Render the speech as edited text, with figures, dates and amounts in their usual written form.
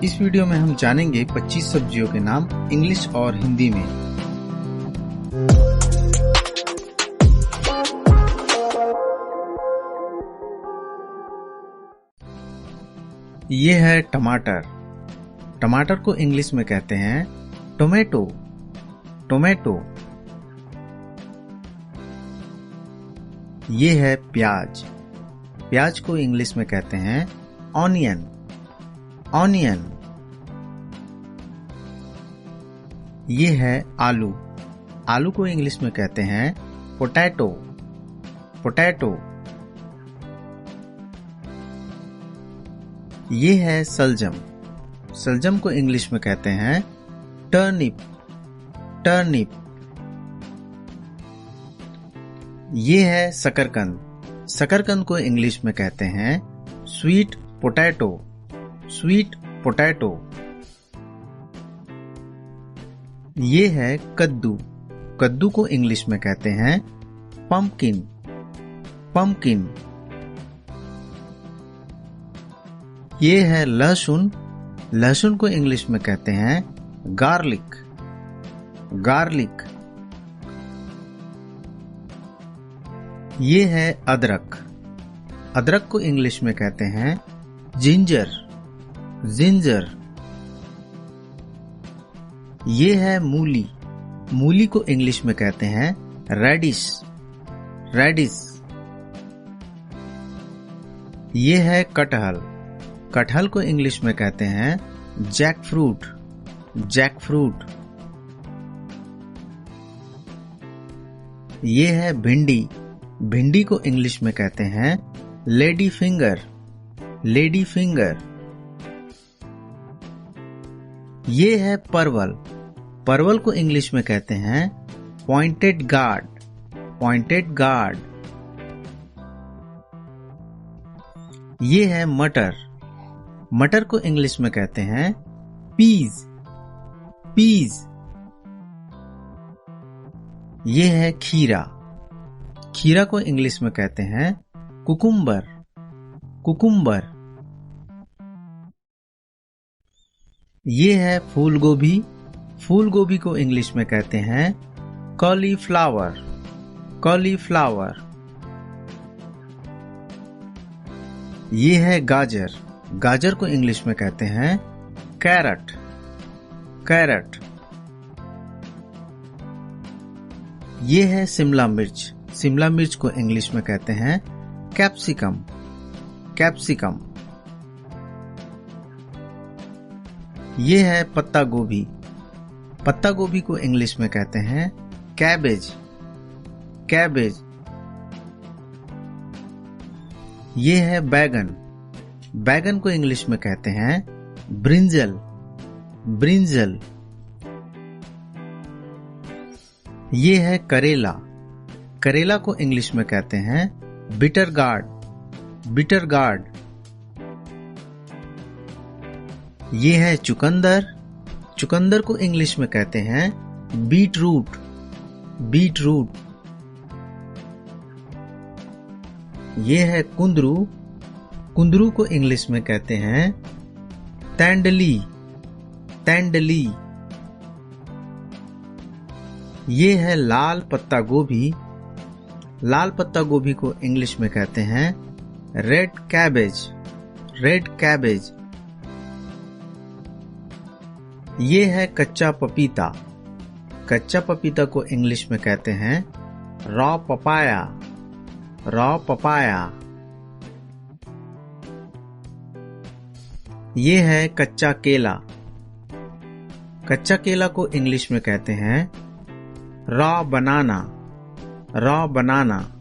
इस वीडियो में हम जानेंगे 25 सब्जियों के नाम इंग्लिश और हिंदी में। ये है टमाटर। टमाटर को इंग्लिश में कहते हैं टोमेटो। टोमेटो। ये है प्याज। प्याज को इंग्लिश में कहते हैं ऑनियन। ऑनियन। ये है आलू। आलू को इंग्लिश में कहते हैं पोटैटो। पोटैटो। ये है सलजम। सलजम को इंग्लिश में कहते हैं टर्निप। टर्निप। ये है शकरकंद। शकरकंद को इंग्लिश में कहते हैं स्वीट पोटैटो। Sweet potato. ये है कद्दू। कद्दू को इंग्लिश में कहते हैं पंपकिन। पंपकिन। ये है लहसुन। लहसुन को इंग्लिश में कहते हैं गार्लिक। गार्लिक। ये है अदरक। अदरक को इंग्लिश में कहते हैं जिंजर। जिंजर। ये है मूली। मूली को इंग्लिश में कहते हैं रेडिश। रेडिश। ये है कटहल। कटहल को इंग्लिश में कहते हैं जैक फ्रूट। Jack fruit. ये है भिंडी। भिंडी को इंग्लिश में कहते हैं लेडी फिंगर। Lady finger. ये है परवल। परवल को इंग्लिश में कहते हैं पॉइंटेड गार्ड। Pointed gourd. ये है मटर। मटर को इंग्लिश में कहते हैं पीज। पीज। ये है खीरा। खीरा को इंग्लिश में कहते हैं कुकुम्बर। कुकुम्बर। ये है फूल गोभी। फूल गोभी को इंग्लिश में कहते हैं कॉलीफ्लावर। कॉलीफ्लावर। ये है गाजर। गाजर को इंग्लिश में कहते हैं कैरट। कैरट। ये है शिमला मिर्च। शिमला मिर्च को इंग्लिश में कहते हैं कैप्सिकम। कैप्सिकम। ये है पत्ता गोभी। पत्ता गोभी को इंग्लिश में कहते हैं कैबेज। कैबेज। ये है बैगन। बैगन को इंग्लिश में कहते हैं ब्रिंजल। ब्रिंजल। ये है करेला। करेला को इंग्लिश में कहते हैं बिटर गार्ड। Bitter gourd. ये है चुकंदर। चुकंदर को इंग्लिश में कहते हैं बीट रूट। Beet root. ये है कुंदरू। कुंदरू को इंग्लिश में कहते हैं तैंडली। तैंडली। ये है लाल पत्ता गोभी। लाल पत्ता गोभी को इंग्लिश में कहते हैं रेड कैबेज। Red cabbage. ये है कच्चा पपीता। कच्चा पपीता को इंग्लिश में कहते हैं रॉ पपाया। Raw papaya. ये है कच्चा केला। कच्चा केला को इंग्लिश में कहते हैं रॉ बनाना। रॉ बनाना।